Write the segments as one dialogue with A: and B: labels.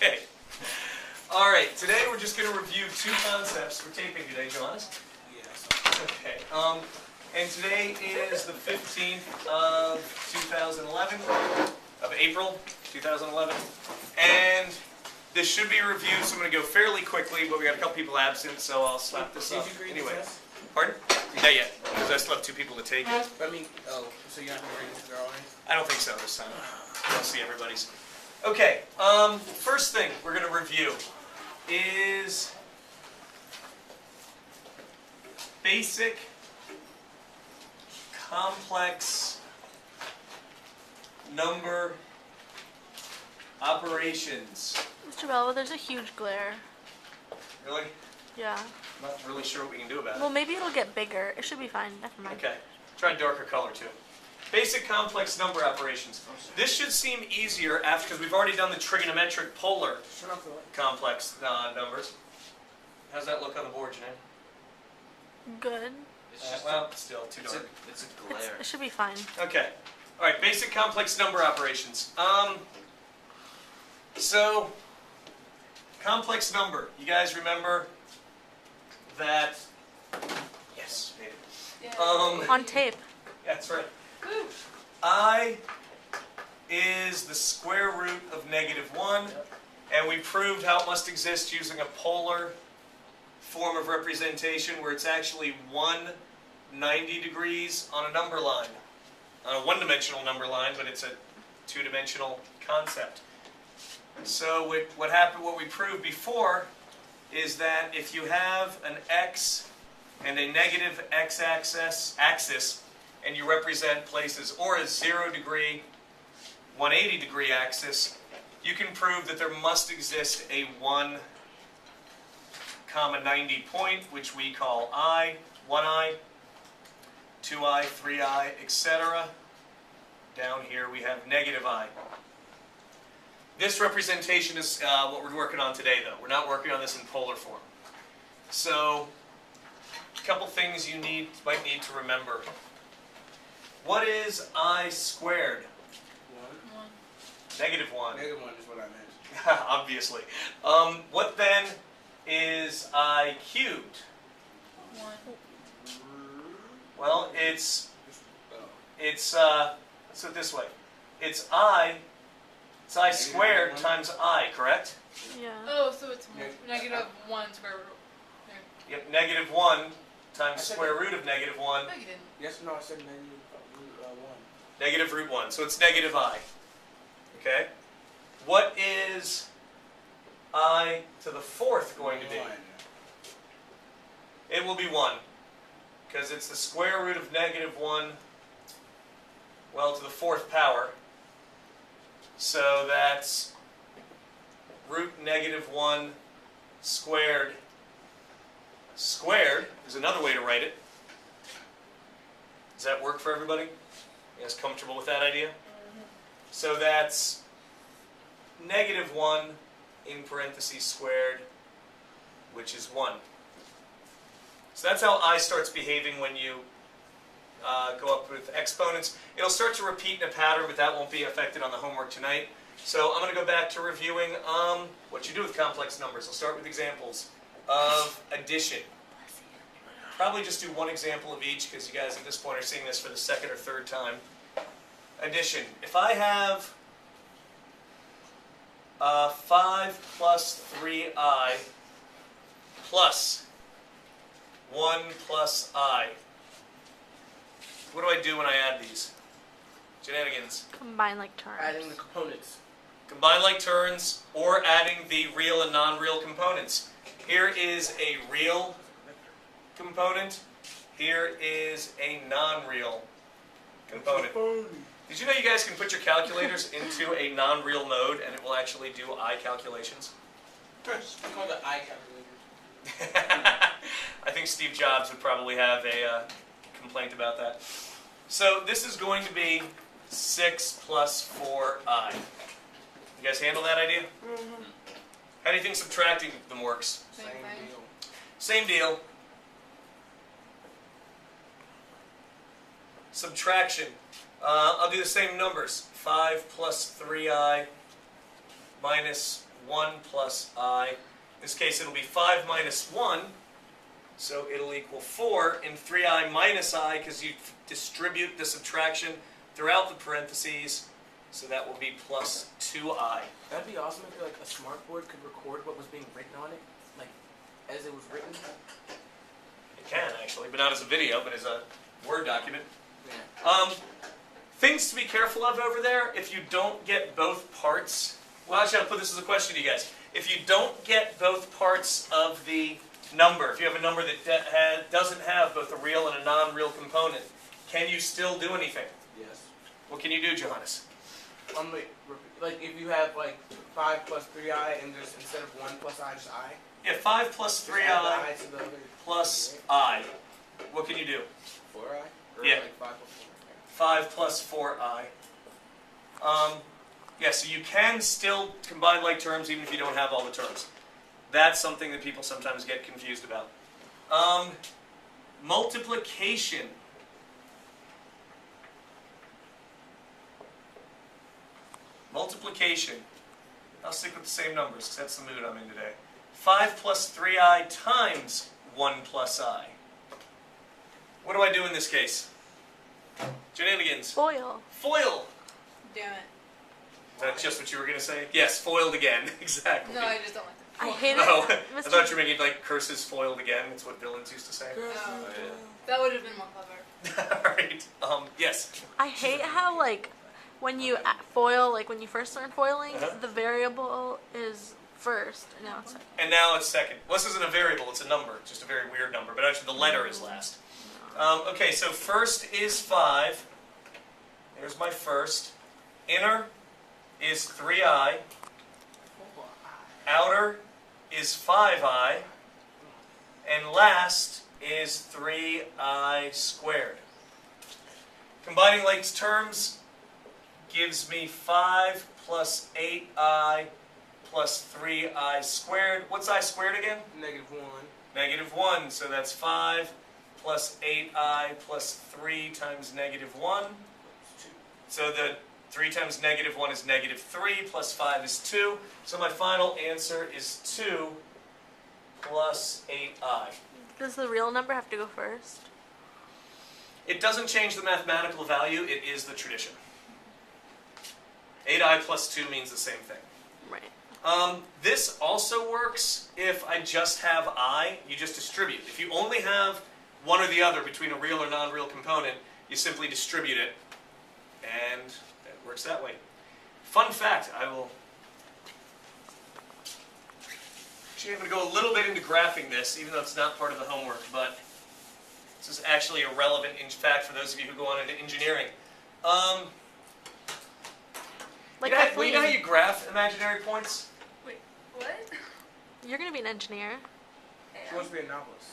A: Okay. All right. Today we're just going to review two concepts. We're taping today, Johannes.
B: Yes.
A: Okay. And today is the 15th of 2011, of April 2011, and this should be reviewed. So I'm going to go fairly quickly, but we got a couple people absent, so I'll slap this up. Anyway. Pardon? Not yet, because I still have two people to take.
B: But I mean, so you're not going to read this girl,
A: I don't think so this time. I'll see everybody's. Okay, first thing we're going to review is basic complex number operations.
C: Mr. Belva, there's a huge glare.
A: Really?
C: Yeah.
A: I'm not really sure what we can do about it.
C: Well, maybe it'll get bigger. It should be fine. Never mind.
A: Okay. Try darker color too. Basic complex number operations. This should seem easier after, because we've already done the trigonometric polar complex numbers. How's that look on the board, Janae?
C: Good.
A: Well, still too dark.
B: It's a glare.
C: It should be fine.
A: Okay. All right. Basic complex number operations. So complex number. You guys remember that? Yes. Made it.
C: On tape.
A: Yeah, that's right. I is the square root of -1, and we proved how it must exist using a polar form of representation where it's actually 190 degrees on a number line, on a one-dimensional number line, but it's a two-dimensional concept. So what we proved before is that if you have an x and a negative x-axis, and you represent places, or a 0 degree, 180 degree axis, you can prove that there must exist a 1, 90 point, which we call I, 1i, 2i, 3i, etc. Down here we have -i. This representation is what we're working on today, though. We're not working on this in polar form. So, a couple things you might need to remember. What is I squared?
B: 1.
A: -1.
B: -1 is what I meant.
A: Obviously. What then is I cubed?
C: 1.
A: Well, let's do it this way. It's I squared times I, correct?
C: Yeah.
D: Oh, so it's -1 square root.
A: Yep, -1 times square root of -1.
D: No, you didn't.
B: Yes, no, I said -1.
A: Negative root 1, so it's -I. Okay? What is I to the 4th going to be?
B: 1.
A: It will be 1, because it's the square root of -1, well, to the 4th power. So that's root -1 squared. Squared is another way to write it. Does that work for everybody? You guys comfortable with that idea? So that's -1 in parentheses squared, which is 1. So that's how I starts behaving when you go up with exponents. It'll start to repeat in a pattern, but that won't be affected on the homework tonight. So I'm going to go back to reviewing what you do with complex numbers. I'll start with examples of addition. Probably just do one example of each, because you guys at this point are seeing this for the second or third time. Addition. If I have 5 plus 3i plus 1 plus I, what do I do when I add these? Shenanigans.
C: Combine like terms.
B: Adding the components.
A: Combine like terms, or adding the real and non-real components. Here is a real component. Here is a non-real component. Did you know you guys can put your calculators into a non-real mode and it will actually do I calculations?
B: It's called the I calculator.
A: I think Steve Jobs would probably have a complaint about that. So this is going to be 6 plus 4i. You guys handle that idea?
C: Mm-hmm.
A: How do you think subtracting them works?
D: Same thing.
B: deal.
A: Same deal. Subtraction. I'll do the same numbers. 5 plus 3i minus 1 plus I. In this case, it'll be 5 minus 1, so it'll equal 4, and 3I minus I, because you distribute the subtraction throughout the parentheses, so that will be plus 2I.
B: That'd be awesome if like a smart board could record what was being written on it, like as it was written.
A: It can, actually, but not as a video, but as a Word document.
B: Yeah.
A: Things to be careful of over there, if you don't get both parts. Well, actually, I'll put this as a question to you guys. If you don't get both parts of the number, if you have a number that doesn't have both a real and a non-real component, can you still do anything?
B: Yes.
A: What can you do, Johannes?
B: Like if you have like 5 plus 3I and there's instead of 1 plus I, just I.
A: Yeah, 5 plus
B: Just add the
A: 3I
B: I to the other.
A: plus I. What can you do?
B: 4I? Or
A: Yeah.
B: like 5 plus 4.
A: 5 plus 4I. Yeah, so you can still combine like terms even if you don't have all the terms. That's something that people sometimes get confused about. Multiplication. Multiplication. I'll stick with the same numbers because that's the mood I'm in today. 5 plus 3I times 1 plus I. What do I do in this case? Shenanigans.
C: Foil.
A: Foil.
D: Damn it.
A: Is that just what you were going to say? Yes, foiled again. Exactly.
D: No, I just don't like
C: I
D: that.
C: hate
A: Oh,
C: it.
A: I thought you were making like curses foiled again. That's what villains used to say.
D: Oh,
A: yeah.
D: that would have been more clever.
A: Alright, yes.
C: I hate how like when you foil, like when you first learn foiling,
A: Uh-huh.
C: the variable is first, and now it's second.
A: And now it's second. Well, this isn't a variable, it's a number. Just a very weird number. But actually the letter is last. Okay, so first is 5. There's my first. Inner is 3I. Outer is 5I. And last is 3I squared. Combining like terms gives me 5 plus 8I plus 3I squared. What's I squared again?
B: -1.
A: -1. So that's 5 plus 8I plus 3 times -1. So the 3 times -1 is -3 plus 5 is 2. So my final answer is 2 plus 8I.
C: Does the real number have to go first?
A: It doesn't change the mathematical value, it is the tradition. 8I plus 2 means the same thing.
C: Right.
A: This also works if I just have I, you just distribute. If you only have one or the other between a real or non-real component, you simply distribute it, and it works that way. Fun fact, actually I'm going to go a little bit into graphing this, even though it's not part of the homework, but this is actually a relevant fact for those of you who go on into engineering.
C: Like
A: you know,
C: that
A: well, you know how
C: flea.
A: you graph imaginary points?
D: Wait, what?
C: You're gonna be an engineer.
B: She wants to be a novelist.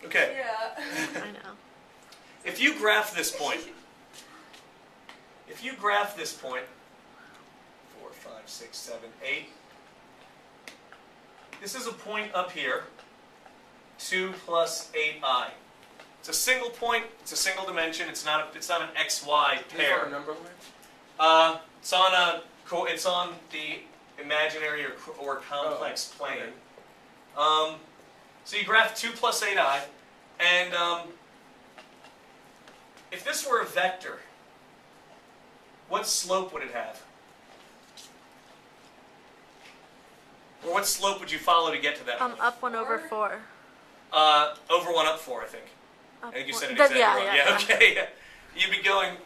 A: Okay.
D: Yeah.
C: I know.
A: If you graph this point, 4, 5, 6, 7, 8. This is a point up here, 2 plus 8I. It's a single point, it's a single dimension, it's not an XY
B: Is
A: pair.
B: there a number line?
A: It's on the imaginary or complex plane.
B: Okay.
A: So you graph 2 plus 8I, and if this were a vector, what slope would it have? Or what slope would you follow to get to that point?
C: Up 1 over 4.
A: Over 1, up 4, I think.
C: Up
A: I think you
C: one-
A: said it
C: that-
A: exactly
C: yeah,
A: right.
C: yeah.
A: Okay. Yeah. You'd be going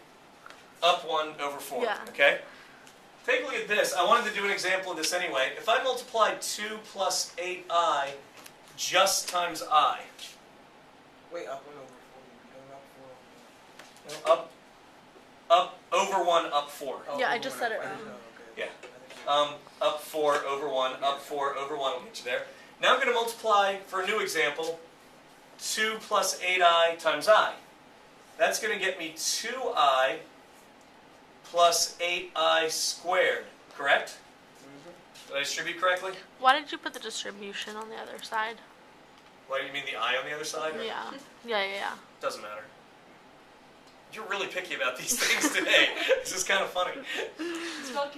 A: up 1 over 4.
C: Yeah.
A: Okay? Take a look at this. I wanted to do an example of this anyway. If I multiply 2 plus 8I just times I,
B: Wait, up 1 over 4.
A: up over 1, up 4.
B: Oh,
C: Yeah, I
B: over
C: just
B: 1
C: said
B: up.
C: it
B: I didn't
C: wrong.
B: know, okay.
A: Yeah. Up 4 over 1, up 4 over 1 will get you there. Now I'm going to multiply, for a new example, 2 plus 8I times I. That's going to get me 2I plus 8I squared, correct? Did I distribute correctly?
C: Why did you put the distribution on the other side?
A: Why do you mean the I on the other side? Or-
C: Yeah. Yeah.
A: Doesn't matter. You're really picky about these things today. This is kind of funny.
D: It's spelled